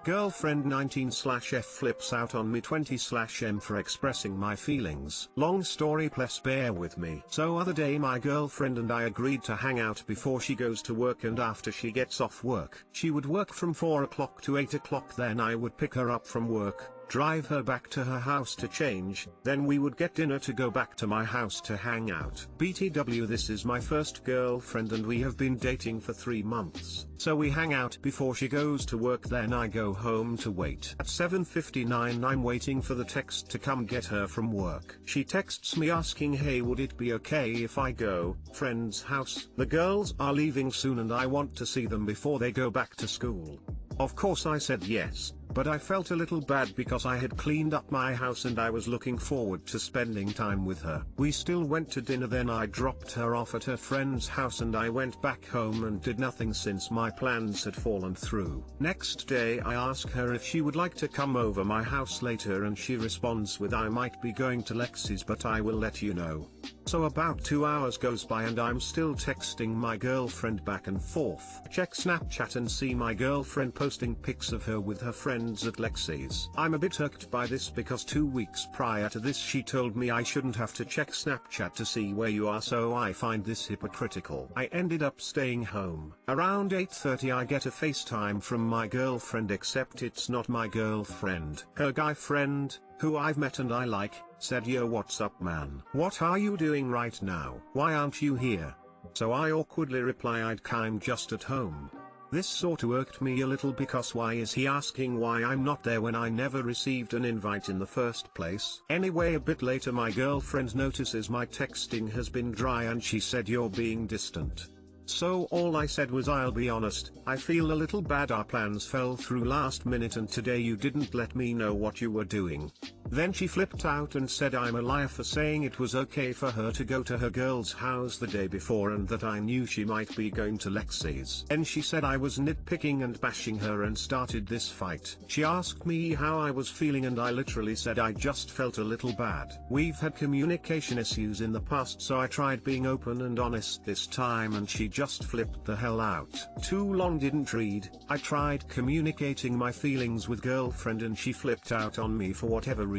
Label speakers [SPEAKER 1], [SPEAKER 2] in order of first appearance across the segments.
[SPEAKER 1] Girlfriend 19/F flips out on me 20/M for expressing my feelings. Long story, please bear with me. So other day my girlfriend and I agreed to hang out before she goes to work and after she gets off work. She would work from 4 o'clock to 8 o'clock, then I would pick her up from work, drive her back to her house to change, then we would get dinner to go back to my house to hang out. BTW, this is my first girlfriend and we have been dating for 3 months. So we hang out before she goes to work, then I go home to wait. At 7:59 I'm waiting for the text to come get her from work. She texts me asking, hey, would it be okay if I go friend's house? The girls are leaving soon and I want to see them before they go back to school. Of course I said yes, but I felt a little bad because I had cleaned up my house and I was looking forward to spending time with her. We still went to dinner, then I dropped her off at her friend's house and I went back home and did nothing since my plans had fallen through. Next day I ask her if she would like to come over my house later and she responds with, I might be going to Lexi's but I will let you know. So about 2 hours goes by and I'm still texting my girlfriend back and forth. Check Snapchat and see my girlfriend posting pics of her with her friends at Lexi's. I'm a bit irked by this because 2 weeks prior to this she told me I shouldn't have to check Snapchat to see where you are, so I find this hypocritical. I ended up staying home. Around 8:30 I get a FaceTime from my girlfriend, except it's not my girlfriend. Her guy friend, who I've met and I like, said, yo, what's up man? What are you doing right now? Why aren't you here? So I awkwardly reply, I'm just at home. This sorta irked me a little because why is he asking why I'm not there when I never received an invite in the first place? Anyway, a bit later my girlfriend notices my texting has been dry and she said, you're being distant. So all I said was, I'll be honest, I feel a little bad, our plans fell through last minute and today you didn't let me know what you were doing. Then she flipped out and said I'm a liar for saying it was okay for her to go to her girl's house the day before and that I knew she might be going to Lexi's. Then she said I was nitpicking and bashing her and started this fight. She asked me how I was feeling and I literally said I just felt a little bad. We've had communication issues in the past, so I tried being open and honest this time and she just flipped the hell out. Too long didn't read. I tried communicating my feelings with girlfriend and she flipped out on me for whatever reason.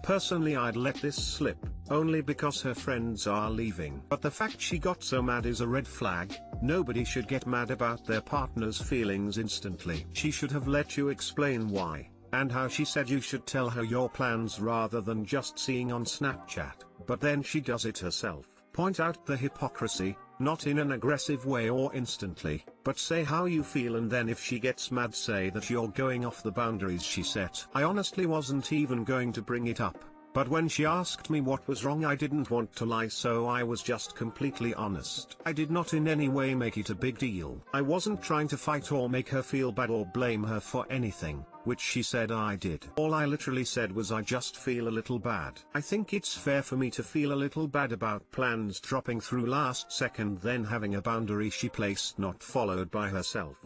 [SPEAKER 1] Personally I'd let this slip, only because her friends are leaving. But the fact she got so mad is a red flag. Nobody should get mad about their partner's feelings instantly. She should have let you explain why, and how she said you should tell her your plans rather than just seeing on Snapchat. But then she does it herself. Point out the hypocrisy, not in an aggressive way or instantly, but say how you feel, and then if she gets mad say that you're going off the boundaries she set. I honestly wasn't even going to bring it up, but when she asked me what was wrong I didn't want to lie, so I was just completely honest. I did not in any way make it a big deal. I wasn't trying to fight or make her feel bad or blame her for anything, which she said I did. All I literally said was I just feel a little bad. I think it's fair for me to feel a little bad about plans dropping through last second, then having a boundary she placed not followed by herself.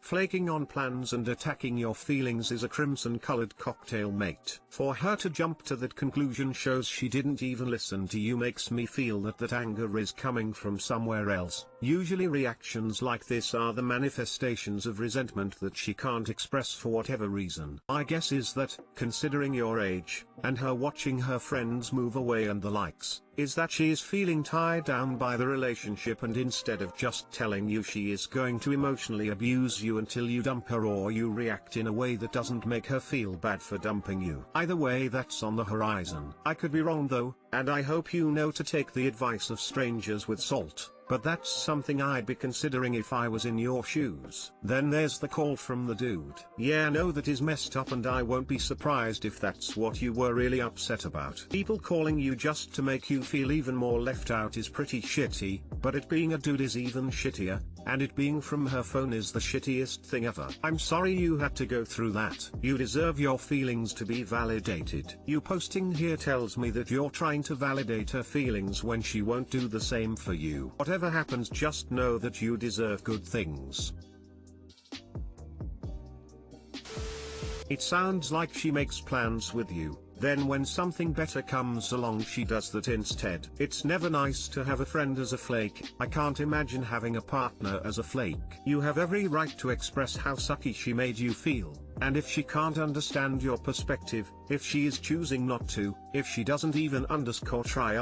[SPEAKER 1] Flaking on plans and attacking your feelings is a crimson-colored cocktail, mate. For her to jump to that conclusion shows she didn't even listen to you. Makes me feel that anger is coming from somewhere else. Usually reactions like this are the manifestations of resentment that she can't express for whatever reason. My guess is that, considering your age, and her watching her friends move away and the likes, is that she is feeling tied down by the relationship, and instead of just telling you, she is going to emotionally abuse you until you dump her or you react in a way that doesn't make her feel bad for dumping you. Either way, that's on the horizon. I could be wrong though, and I hope you know to take the advice of strangers with salt. But that's something I'd be considering if I was in your shoes. Then there's the call from the dude. Yeah, no, that is messed up, and I won't be surprised if that's what you were really upset about. People calling you just to make you feel even more left out is pretty shitty, but it being a dude is even shittier, and it being from her phone is the shittiest thing ever. I'm sorry you had to go through that. You deserve your feelings to be validated. You posting here tells me that you're trying to validate her feelings when she won't do the same for you. Whatever happens, just know that you deserve good things. It sounds like she makes plans with you, then when something better comes along she does that instead. It's never nice to have a friend as a flake. I can't imagine having a partner as a flake. You have every right to express how sucky she made you feel, and if she can't understand your perspective, if she is choosing not to, if she doesn't even try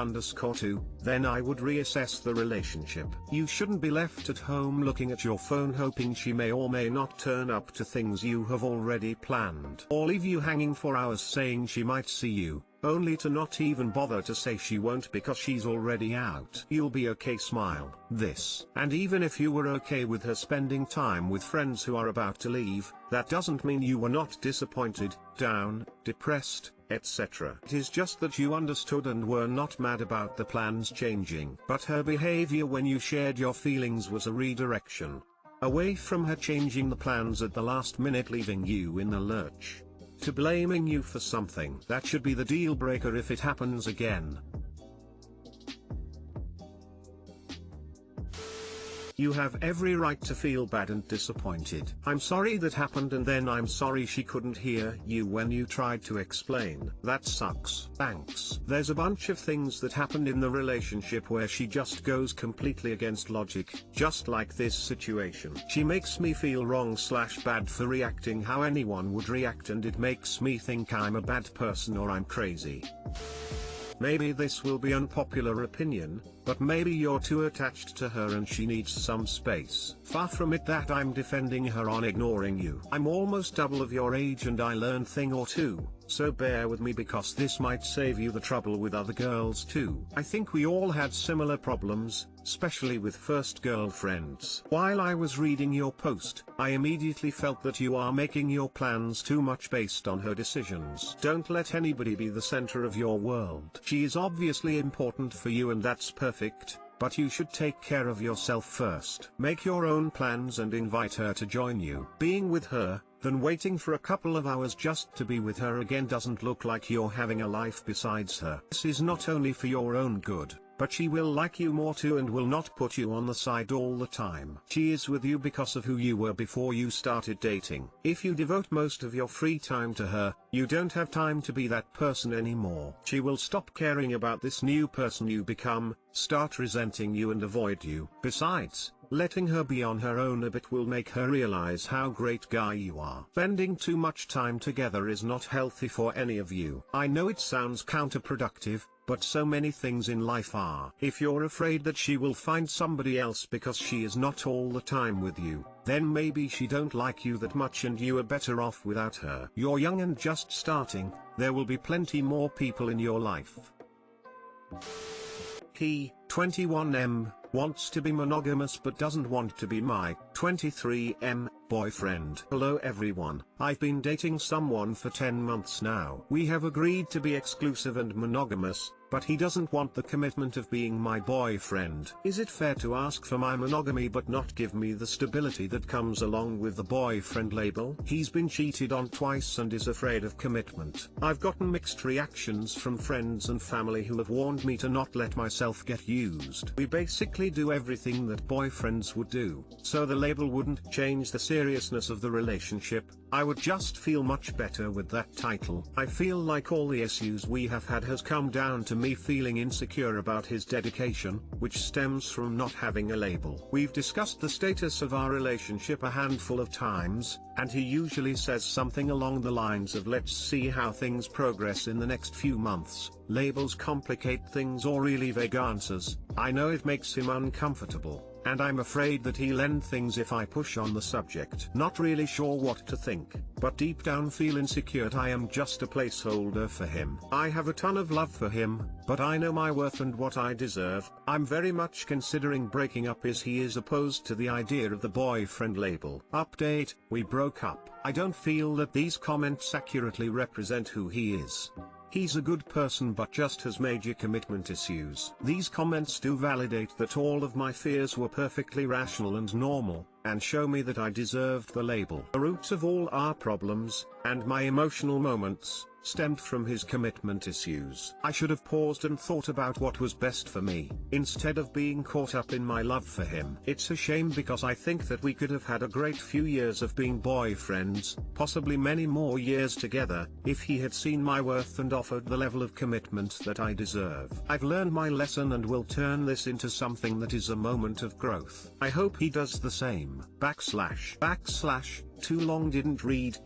[SPEAKER 1] to, then I would reassess the relationship. You shouldn't be left at home looking at your phone hoping she may or may not turn up to things you have already planned. Or leave you hanging for hours saying she might see you, only to not even bother to say she won't because she's already out. You'll be okay, smile. This. And even if you were okay with her spending time with friends who are about to leave, that doesn't mean you were not disappointed, down, depressed, etc. It is just that you understood and were not mad about the plans changing. But her behavior when you shared your feelings was a redirection. Away from her changing the plans at the last minute, leaving you in the lurch, to blaming you for something. That should be the deal breaker if it happens again. You have every right to feel bad and disappointed. I'm sorry that happened, and then I'm sorry she couldn't hear you when you tried to explain. That sucks. Thanks. There's a bunch of things that happened in the relationship where she just goes completely against logic, just like this situation. She makes me feel wrong/bad for reacting how anyone would react, and it makes me think I'm a bad person or I'm crazy. Maybe this will be unpopular opinion, but maybe you're too attached to her and she needs some space. Far from it that I'm defending her on ignoring you. I'm almost double of your age and I learn thing or two, so bear with me because this might save you the trouble with other girls too. I think we all had similar problems, especially with first girlfriends. While I was reading your post, I immediately felt that you are making your plans too much based on her decisions. Don't let anybody be the center of your world. She is obviously important for you and that's perfect, but you should take care of yourself first. Make your own plans and invite her to join you. Being with her, then waiting for a couple of hours just to be with her again doesn't look like you're having a life besides her. This is not only for your own good, but she will like you more too and will not put you on the side all the time. She is with you because of who you were before you started dating. If you devote most of your free time to her, you don't have time to be that person anymore. She will stop caring about this new person you become, start resenting you and avoid you. Besides, letting her be on her own a bit will make her realize how great guy you are. Spending too much time together is not healthy for any of you. I know it sounds counterproductive, but so many things in life are. If you're afraid that she will find somebody else because she is not all the time with you, then maybe she don't like you that much and you are better off without her. You're young and just starting, there will be plenty more people in your life. He, 21M, wants to be monogamous but doesn't want to be my 23M boyfriend. Hello everyone, I've been dating someone for 10 months now. We have agreed to be exclusive and monogamous, but he doesn't want the commitment of being my boyfriend. Is it fair to ask for my monogamy but not give me the stability that comes along with the boyfriend label? He's been cheated on twice and is afraid of commitment. I've gotten mixed reactions from friends and family who have warned me to not let myself get used. We basically do everything that boyfriends would do, so the label wouldn't change the seriousness of the relationship. I would just feel much better with that title. I feel like all the issues we have had has come down to me feeling insecure about his dedication, which stems from not having a label. We've discussed the status of our relationship a handful of times, and he usually says something along the lines of let's see how things progress in the next few months. Labels complicate things or really vague answers. I know it makes him uncomfortable, and I'm afraid that he'll end things if I push on the subject. Not really sure what to think, but deep down feel insecure. I am just a placeholder for him. I have a ton of love for him, but I know my worth and what I deserve. I'm very much considering breaking up as he is opposed to the idea of the boyfriend label. Update, we broke up. I don't feel that these comments accurately represent who he is. He's a good person but just has major commitment issues. These comments do validate that all of my fears were perfectly rational and normal, and show me that I deserved the label. The roots of all our problems, and my emotional moments, stemmed from his commitment issues. I should have paused and thought about what was best for me, instead of being caught up in my love for him. It's a shame because I think that we could have had a great few years of being boyfriends, possibly many more years together, if he had seen my worth and offered the level of commitment that I deserve. I've learned my lesson and will turn this into something that is a moment of growth. I hope he does the same. Too long didn't read :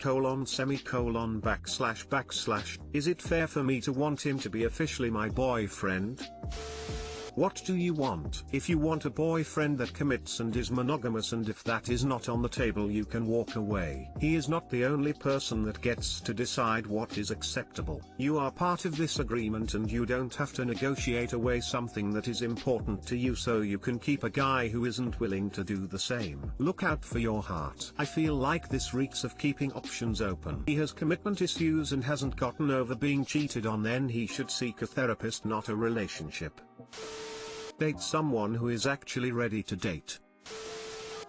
[SPEAKER 1] Is it fair for me to want him to be officially my boyfriend? What do you want? If you want a boyfriend that commits and is monogamous, and if that is not on the table, you can walk away. He is not the only person that gets to decide what is acceptable. You are part of this agreement and you don't have to negotiate away something that is important to you so you can keep a guy who isn't willing to do the same. Look out for your heart. I feel like this reeks of keeping options open. He has commitment issues and hasn't gotten over being cheated on, then he should seek a therapist, not a relationship. Date someone who is actually ready to date.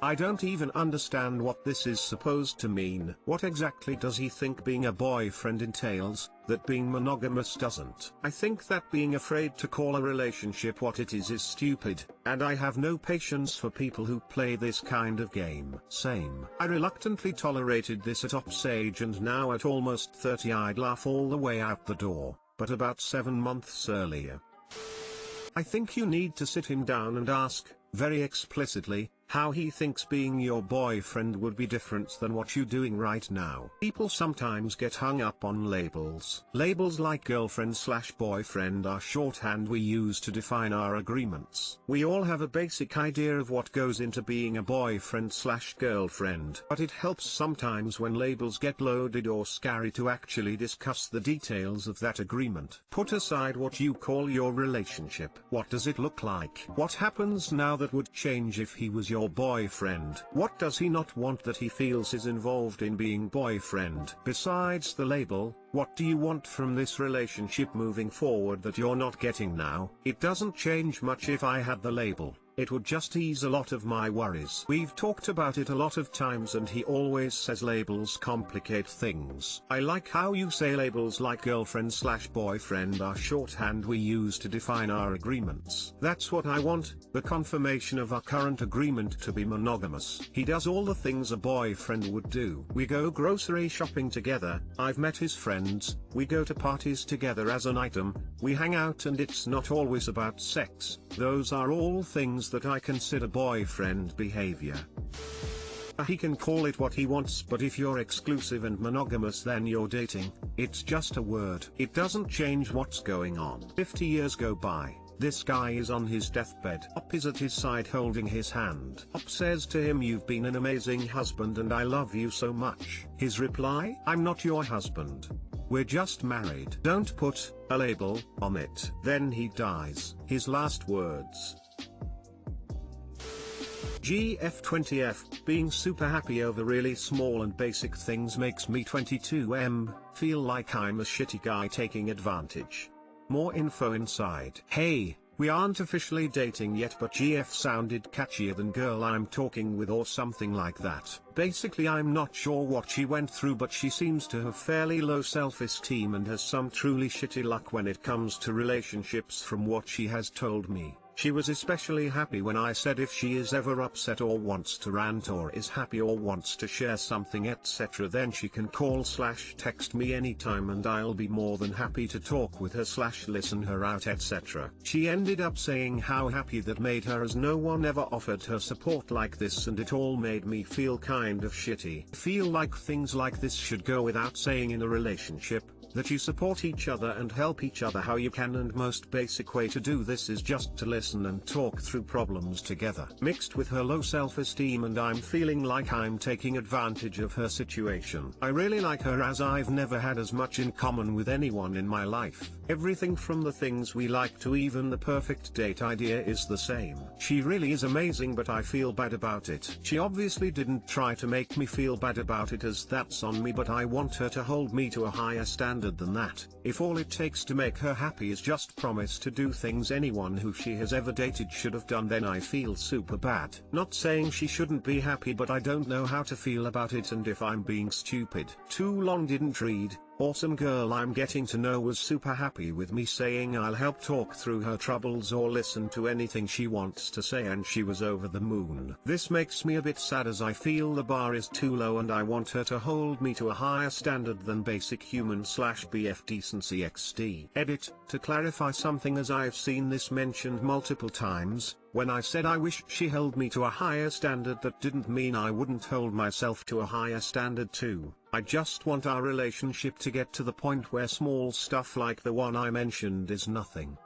[SPEAKER 1] I don't even understand what this is supposed to mean. What exactly does he think being a boyfriend entails, that being monogamous doesn't? I think that being afraid to call a relationship what it is stupid, and I have no patience for people who play this kind of game. Same. I reluctantly tolerated this at Ops age, and now at almost 30 I'd laugh all the way out the door, but about 7 months earlier. I think you need to sit him down and ask, very explicitly, how he thinks being your boyfriend would be different than what you're doing right now. People sometimes get hung up on labels. Labels like girlfriend/boyfriend are shorthand we use to define our agreements. We all have a basic idea of what goes into being a boyfriend/girlfriend, but it helps sometimes when labels get loaded or scary to actually discuss the details of that agreement. Put aside what you call your relationship. What does it look like? What happens now that would change if he was your boyfriend? What does he not want that he feels is involved in being boyfriend? Besides the label, what do you want from this relationship moving forward that you're not getting now? It doesn't change much if I had the label. It would just ease a lot of my worries. We've talked about it a lot of times and he always says labels complicate things. I like how you say labels like girlfriend/boyfriend are shorthand we use to define our agreements. That's what I want, the confirmation of our current agreement to be monogamous. He does all the things a boyfriend would do. We go grocery shopping together, I've met his friends, we go to parties together as an item, we hang out, and it's not always about sex. Those are all things that I consider boyfriend behavior. He can call it what he wants, but if you're exclusive and monogamous then you're dating. It's just a word. It doesn't change what's going on. 50 years go by. This guy is on his deathbed. Op is at his side holding his hand. Op says to him, "You've been an amazing husband and I love you so much." His reply, "I'm not your husband. We're just married. Don't put a label on it." Then he dies. His last words. GF20F, being super happy over really small and basic things makes me 22M, feel like I'm a shitty guy taking advantage. More info inside. Hey, we aren't officially dating yet, but GF sounded catchier than girl I'm talking with or something like that. Basically I'm not sure what she went through, but she seems to have fairly low self-esteem and has some truly shitty luck when it comes to relationships from what she has told me. She was especially happy when I said if she is ever upset or wants to rant or is happy or wants to share something etc, then she can call/text me anytime and I'll be more than happy to talk with her/listen her out etc. She ended up saying how happy that made her, as no one ever offered her support like this, and it all made me feel kind of shitty. I feel like things like this should go without saying in a relationship, that you support each other and help each other how you can, and most basic way to do this is just to listen and talk through problems together. Mixed with her low self-esteem and I'm feeling like I'm taking advantage of her situation. I really like her as I've never had as much in common with anyone in my life. Everything from the things we like to even the perfect date idea is the same. She really is amazing, but I feel bad about it. She obviously didn't try to make me feel bad about it, as that's on me, but I want her to hold me to a higher standard than that. If all it takes to make her happy is just promise to do things anyone who she has ever dated should have done, then I feel super bad. Not saying she shouldn't be happy, but I don't know how to feel about it and if I'm being stupid. Too long didn't read awesome girl I'm getting to know was super happy with me saying I'll help talk through her troubles or listen to anything she wants to say, and she was over the moon. This makes me a bit sad as I feel the bar is too low and I want her to hold me to a higher standard than basic human/BF decency XD. Edit, to clarify something, as I've seen this mentioned multiple times, when I said I wish she held me to a higher standard, that didn't mean I wouldn't hold myself to a higher standard too. I just want our relationship to get to the point where small stuff like the one I mentioned is nothing.